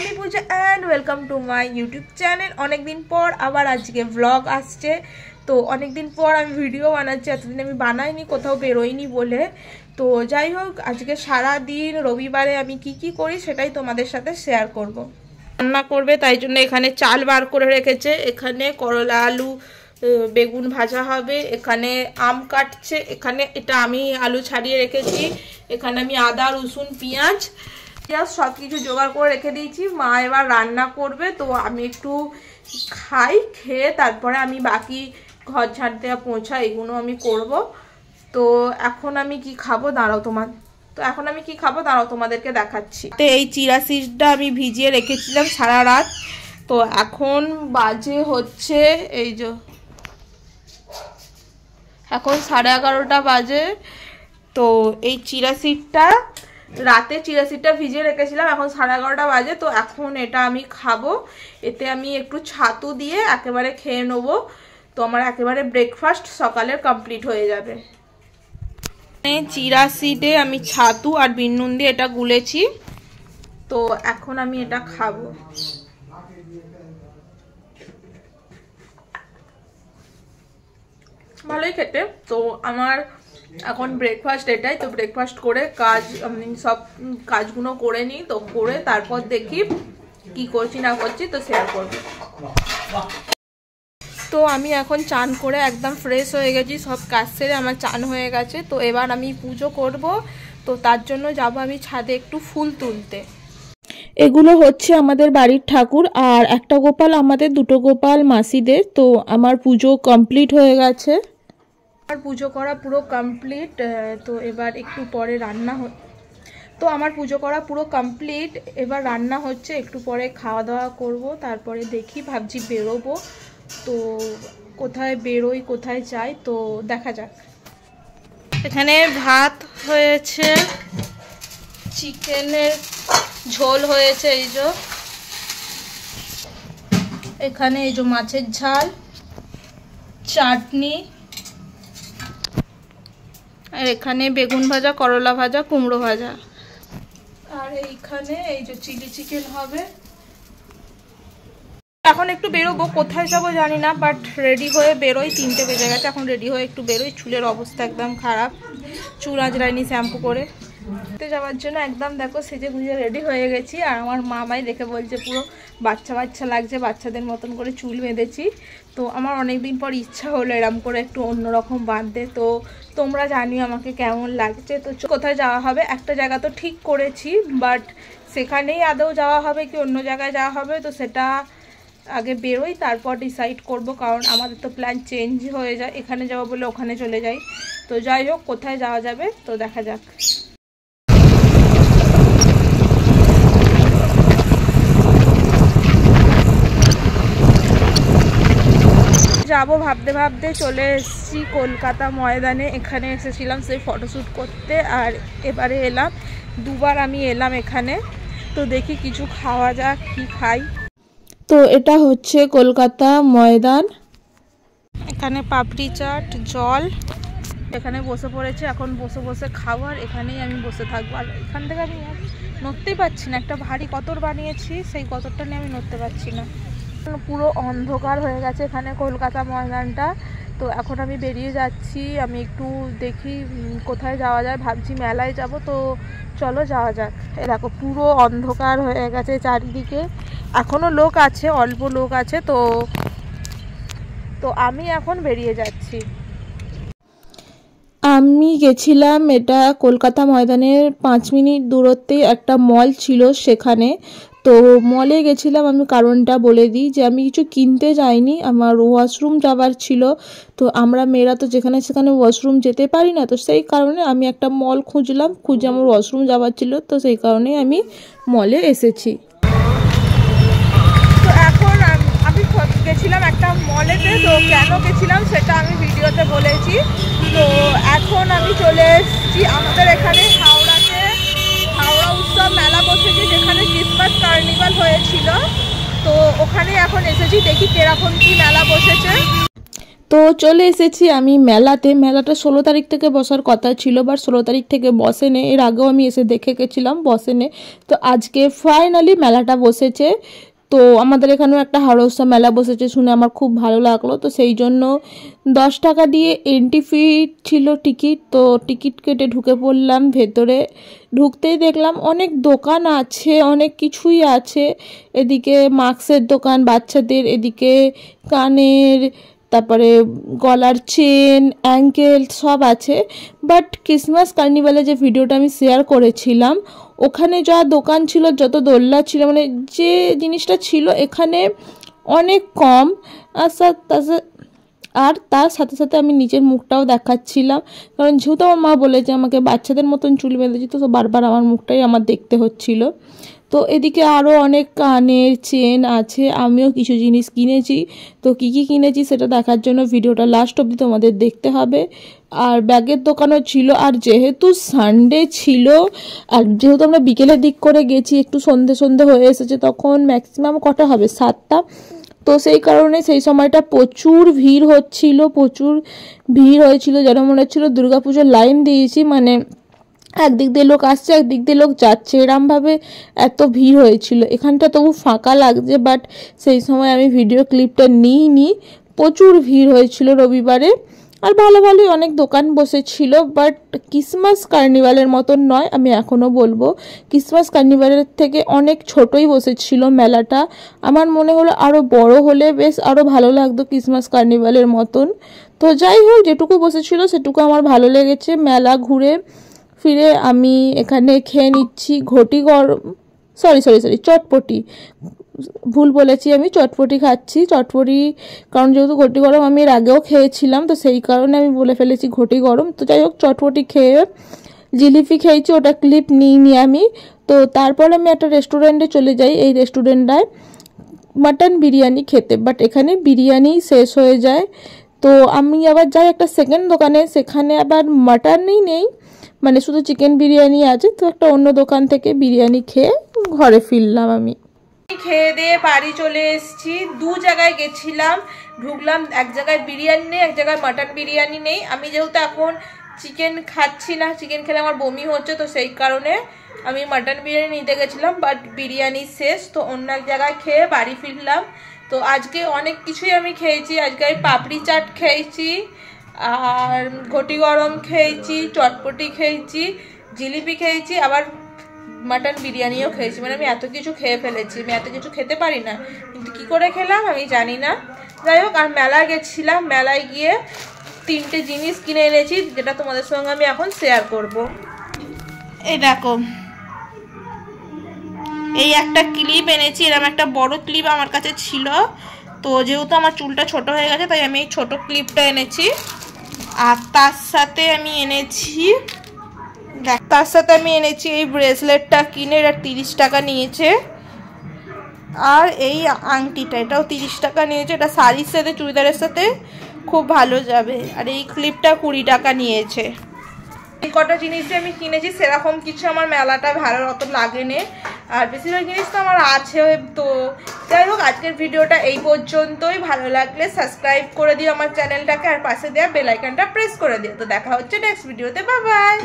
আমি Puja and welcome to my YouTube channel. অনেকদিন পর আবার আজকে ব্লগ আসছে। তো অনেকদিন পর আমি ভিডিও বানাচ্ছি, এতদিন আমি বানাইনি, কোথাও বেরোইনি বলে। তো যাই হোক, আজকে সারা দিন রবিবারে আমি কি করি সেটাই তোমাদের সাথে শেয়ার করব। রান্না করবে তাই জন্য এখানে চাল বার করে রেখেছে, এখানে করলা আলু বেগুন ভাজা হবে, এখানে আম কাটছে, এখানে এটা আমি আলু ছাড়িয়ে রেখেছি, এখানে আমি আদা রসুন পেঁয়াজ সব কিছু জোগাড় করে রেখে দিয়েছি। মা এবার রান্না করবে, তো আমি একটু খাই, খেয়ে তারপরে আমি বাকি ঘর ঝাড় দেওয়া পোঁছা এগুলো আমি করব। তো এখন আমি কি খাবো দাঁড়াও তোমাদেরকে দেখাচ্ছি। তো এই চিরা সিডটা আমি ভিজিয়ে রেখেছিলাম সারা রাত। তো এখন বাজে হচ্ছে এই যে এখন 11:30 বাজে। তো এই চিরা সিডটা রাতে ভিজিয়ে রেখেছিলাম, এখন 11:30 বাজে। তো এখন এটা আমি খাবো, এতে আমি একটু ছাতু দিয়ে একেবারে খেয়ে নেবো। তো আমার একেবারে ব্রেকফাস্ট সকালের কমপ্লিট হয়ে যাবে। চিরা সিডে আমি ছাতু আর বিন নুন দিয়ে এটা গুলেছি, তো এখন আমি এটা খাবো। ভালোই খেতে। তো আমার এখন ব্রেকফাস্ট এটাই। তো ব্রেকফাস্ট করে আমি সব কাজগুলো করে নিই, তো করে তারপর দেখি কি করছি না করছি, তো শেয়ার করবো। তো আমি এখন চান করে একদম ফ্রেশ হয়ে গেছি, সব কাজ সেরে আমার চান হয়ে গেছে। তো এবার আমি পুজো করব, তো তার জন্য যাব আমি ছাদে একটু ফুল তুলতে। এগুলো হচ্ছে আমাদের বাড়ির ঠাকুর, আর একটা গোপাল আমাদের, দুটো গোপাল মাসিদের। তো আমার পুজো কমপ্লিট হয়ে গেছে, আমার পুজো করা পুরো কমপ্লিট। তো এবার একটু পরে আমার পুজো করা পুরো কমপ্লিট, এবার রান্না হচ্ছে, একটু পরে খাওয়া দাওয়া করব, তারপরে দেখি ভাবছি বেরোবো। তো কোথায় বেরোই কোথায় যাই তো দেখা যাক। এখানে ভাত হয়েছে, চিকেনের ঝোল হয়েছে, এই যে এখানে এই যে মাছের ঝাল, চাটনি, আর এখানে বেগুন ভাজা, করলা ভাজা, কুমড়ো ভাজা, আর এইখানে এই যে চিলি চিকেন হবে। এখন একটু বেরোবো, কোথায় যাবো জানি না, বাট রেডি হয়ে বেরোই। 3টে বেজে গেছে, এখন রেডি হয়ে একটু বেরোই। চুলের অবস্থা একদম খারাপ, চুল আঁচড়াইনি শ্যাম্পু করে। যাওয়ার জন্য একদম দেখো সেজে গুজে রেডি হয়ে গেছি। আর আমার মামাই দেখে বলছে পুরো বাচ্চা লাগছে, বাচ্চাদের মতন করে চুল বেঁধেছি। তো আমার অনেকদিন পর ইচ্ছা হলো এরম করে একটু অন্যরকম বাঁধতে। তো তোমরা জানিও আমাকে কেমন লাগছে। তো কোথায় যাওয়া হবে, একটা জায়গা তো ঠিক করেছি, বাট সেখানেই আদৌ যাওয়া হবে কি অন্য জায়গায় যাওয়া হবে, তো সেটা আগে বেরোই তারপর ডিসাইড করব। কারণ আমাদের তো প্ল্যান চেঞ্জ হয়ে যায়, এখানে যাবো বলে ওখানে চলে যাই। তো যাই হোক, কোথায় যাওয়া যাবে তো দেখা যাক। যাবো ভাবতে ভাবতে চলে এসেছি কলকাতা ময়দানে। এখানে এসেছিলাম সেই ফটোশ্যুট করতে, আর এবারে এলাম, দুবার আমি এলাম এখানে। তো দেখি কিছু খাওয়া যাক, কি খাই। তো এটা হচ্ছে কলকাতা ময়দান, এখানে পাপড়ি চাট, জল, এখানে বসে পড়েছে। এখন বসে বসে খাবার, এখানেই আমি বসে থাকবো। আর এখান থেকে আমি নড়তেই পারছি না, একটা ভারী কতর বানিয়েছি, সেই কতরটা নিয়ে আমি নড়তে পারছি না। পুরো অন্ধকার হয়ে গেছে এখানে কলকাতা ময়দানটা। তো এখন আমি বেরিয়ে যাচ্ছি, আমি একটু দেখি কোথায় যাওয়া যায়, ভাবছি মেলায় যাব। তো চলো যাওয়া যাক। দেখো পুরো অন্ধকার হয়ে গেছে চারিদিকে, এখনও লোক আছে, অল্প লোক আছে। তো আমি এখন বেরিয়ে যাচ্ছি। আমি গেছিলাম, এটা কলকাতা ময়দানের 5 মিনিট দূরত্বেই একটা মল ছিল সেখানে। তো মলে গেছিলাম, আমি কারণটা বলে দিই যে আমি কিছু কিনতে যাইনি, আমার ওয়াশরুম যাবার ছিল। তো আমরা মেয়েরা তো যেখানে সেখানে ওয়াশরুম যেতে পারি না, তো সেই কারণে আমি একটা মল খুঁজে আমার ওয়াশরুম যাবার ছিল, তো সেই কারণে আমি মলে এসেছি। তো এখন আমি গেছিলাম একটা মলেতে, তো কেন গেছিলাম সেটা আমি ভিডিওতে বলেছি। তো এখন আমি চলে এসেছি আমাদের এখানে হাওড়া উৎসব মেলা বসেছে, যেখানে ক্রিসমাস কার্নিভাল হয়েছিল। তো ওখানে এখন এসেছি, দেখি কিরকম কি মেলা বসেছে। তো চলে এসেছি আমি মেলাতে। মেলাটা 16 তারিখ থেকে বসার কথা ছিল, বাট 16 তারিখ থেকে বসেনি। এর আগেও আমি এসে দেখে গেছিলাম, বসেনি। তো আজকে ফাইনালি মেলাটা বসেছে। তো আমাদের এখানেও একটা হাড়ৌসা মেলা বসেছে, শুনে আমার খুব ভালো লাগলো। তো সেই জন্য 10 টাকা দিয়ে এন্ট্রি ফি ছিল, টিকিট। তো টিকিট কেটে ঢুকে পড়লাম ভেতরে। ঢুকতেই দেখলাম অনেক দোকান আছে, অনেক কিছুই আছে। এদিকে মাস্কের দোকান বাচ্চাদের, এদিকে কানের, তারপরে গলার চেন, অ্যাঙ্কেল সব আছে। বাট ক্রিসমাস কার্নিভালে যে ভিডিওটা আমি শেয়ার করেছিলাম, ওখানে যা দোকান ছিল, যত দোলনা ছিল, মানে যে জিনিসটা ছিল এখানে অনেক কম। আর তার সাথে সাথে আমি নিজের মুখটাও দেখাচ্ছিলাম, কারণ যেহেতু আমার মা বলেছে আমাকে বাচ্চাদের মতন চুল বেঁধেছি, তো বারবার আমার মুখটাই আমার দেখতে হচ্ছিল। তো এদিকে আরও অনেক কানের চেন আছে, আমিও কিছু জিনিস কিনেছি। তো কী কী কিনেছি সেটা দেখার জন্য ভিডিওটা লাস্ট অবধি তোমাদের দেখতে হবে। আর ব্যাগের দোকানও ছিল, আর যেহেতু সানডে ছিল, আর যেহেতু আমরা বিকেলের দিক করে গেছি, একটু সন্ধে সন্ধে হয়ে এসেছে, তখন ম্যাক্সিমাম কটা হবে 7টা। তো সেই কারণে সেই সময়টা প্রচুর ভিড় হচ্ছিল, প্রচুর ভিড় হয়েছিল, যেন মনে হচ্ছিলো দুর্গাপুজোর লাইন দিয়েছি। মানে একদিক দিয়ে লোক আসছে, একদিক দিয়ে লোক যাচ্ছে, এরমভাবে এত ভিড় হয়েছিল। এখানটা তবু ফাঁকা লাগছে, বাট সেই সময় আমি ভিডিও ক্লিপটা নিইনি। প্রচুর ভিড় হয়েছিল রবিবারে। আর ভালো ভালোই অনেক দোকান বসেছিল, বাট ক্রিসমাস কার্নিভালের মতন নয়। আমি এখনও বলবো ক্রিসমাস কার্নিভালের থেকে অনেক ছোটই বসেছিল মেলাটা। আমার মনে হলো আরও বড় হলে বেশ আরও ভালো লাগতো ক্রিসমাস কার্নিভালের মতন। তো যাই হোক, যেটুকু বসেছিল সেটুকু আমার ভালো লেগেছে। মেলা ঘুরে ফিরে আমি এখানে খেয়ে নিচ্ছি ঘটি গরম, সরি চটপটি, ভুল বলেছি, আমি চটপটি খাচ্ছি। চটপটি কারণ যেহেতু ঘটি গরম আমি এর আগেও খেয়েছিলাম, তো সেই কারণে আমি বলে ফেলেছি ঘটি গরম। তো যাই হোক, চটপটি খেয়ে জিলিপি খেয়েছি, ওটা ক্লিপ নিইনি আমি। তো তারপর আমি একটা রেস্টুরেন্টে চলে যাই। এই রেস্টুরেন্টটায় মাটন বিরিয়ানি খেতে, বাট এখানে বিরিয়ানি শেষ হয়ে যায়। তো আমি আবার যাই একটা সেকেন্ড দোকানে, সেখানে আবার মাটনই নেই, মানে শুধু চিকেন বিরিয়ানি আছে। তো একটা অন্য দোকান থেকে বিরিয়ানি খেয়ে ঘরে ফিরলাম। আমি খেয়ে দিয়ে বাড়ি চলে এসেছি। 2 জায়গায় গেছিলাম, ঢুকলাম, এক জায়গায় বিরিয়ানি নেই, এক জায়গায় মাটন বিরিয়ানি নেই। আমি যেহেতু এখন চিকেন খাচ্ছি না, চিকেন খেলে আমার বমি হচ্ছে, তো সেই কারণে আমি মাটন বিরিয়ানি নিতে গেছিলাম, বাট বিরিয়ানি শেষ। তো অন্য এক জায়গায় খেয়ে বাড়ি ফিরলাম। তো আজকে অনেক কিছুই আমি খেয়েছি। আজকে আমি পাপড়ি চাট খেয়েছি, আর ঘটি গরম খেয়েছি, চটপটি খেয়েছি, জিলিপি খেয়েছি, আবার মাটন বিরিয়ানিও খেয়েছি। মানে আমি এত কিছু খেয়ে ফেলেছি। আমি এত কিছু খেতে পারি না, কিন্তু কী করে খেলাম আমি জানি না। যাই হোক, আর মেলায় গেছিলাম, মেলায় গিয়ে 3টে জিনিস কিনে এনেছি, যেটা তোমাদের সঙ্গে আমি এখন শেয়ার করব। এই দেখো, এই একটা ক্লিপ এনেছি, এরকম একটা বড় ক্লিপ আমার কাছে ছিল। তো যেহেতু আমার চুলটা ছোট হয়ে গেছে, তাই আমি এই ছোট ক্লিপটা এনেছি। আর তার সাথে আমি এনেছি এই ব্রেসলেটটা কিনে, এটা 30 টাকা নিয়েছে। আর এই আংটিটা, এটাও 30 টাকা নিয়েছে। এটা শাড়ির সাথে চুড়িদারের সাথে খুব ভালো যাবে। আর এই ক্লিপটা 20 টাকা নিয়েছে। এই কটা জিনিসই আমি কিনেছি, সেরকম কিছু আমার মেলাটা ভালো অত লাগেনি। আর বেশিরভাগ জিনিস তো আমার আছে। তো যাই হোক, আজকের ভিডিওটা এই পর্যন্তই। ভালো লাগলে সাবস্ক্রাইব করে দিও আমার চ্যানেলটাকে, আর পাশে দেওয়া বেল আইকনটা প্রেস করে দিও। তো দেখা হচ্ছে নেক্সট ভিডিওতে। Bye bye.